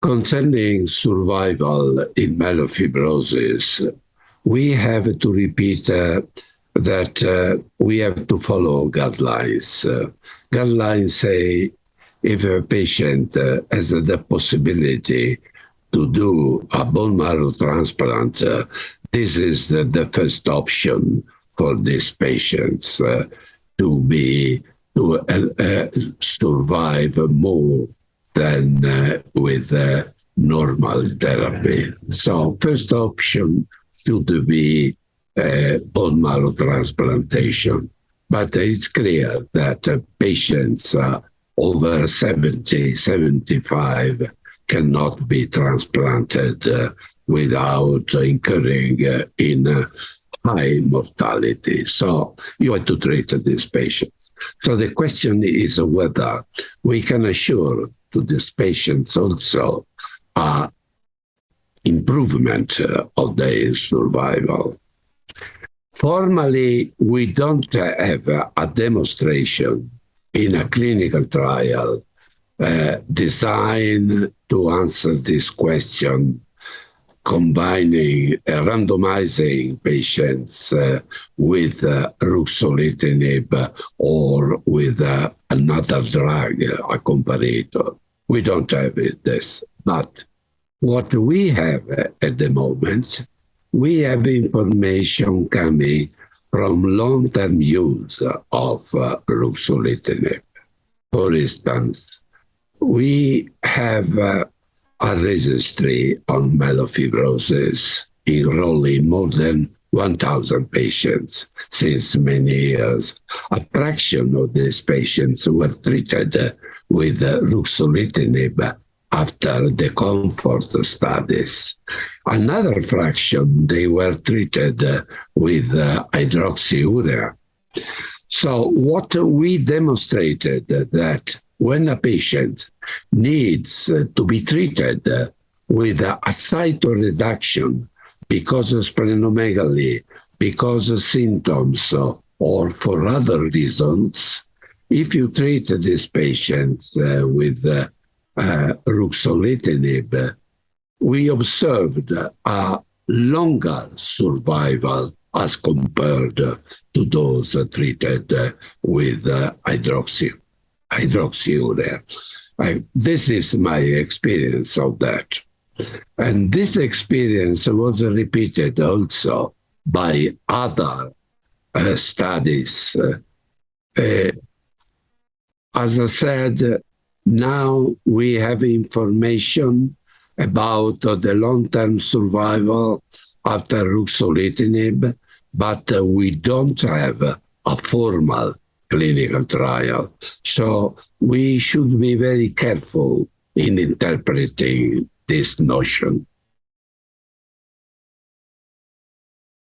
Concerning survival in myelofibrosis, we have to repeat that we have to follow guidelines. Guidelines say if a patient has the possibility to do a bone marrow transplant, this is the first option for these patients to survive more than with normal therapy. So first option should be bone marrow transplantation. But it's clear that patients over 70, 75 cannot be transplanted without incurring in high mortality. So you have to treat these patients. So the question is whether we can assure to these patients also improvement of their survival. Formally, we don't have a demonstration in a clinical trial designed to answer this question, combining randomizing patients with Ruxolitinib or with another drug, a comparator. We don't have this. But what we have at the moment, we have information coming from long-term use of Ruxolitinib. For instance, we have a registry on myelofibrosis enrolling more than 1,000 patients since many years. A fraction of these patients were treated with Ruxolitinib after the comfort studies. Another fraction, they were treated with hydroxyurea. So what we demonstrated that when a patient needs to be treated with a cytoreduction because of splenomegaly, because of symptoms, or for other reasons, if you treat these patients with Ruxolitinib, we observed a longer survival as compared to those treated with hydroxyurea. This is my experience of that. And this experience was repeated also by other studies. As I said, now we have information about the long-term survival after Ruxolitinib, but we don't have a formal clinical trial. So we should be very careful in interpreting this notion.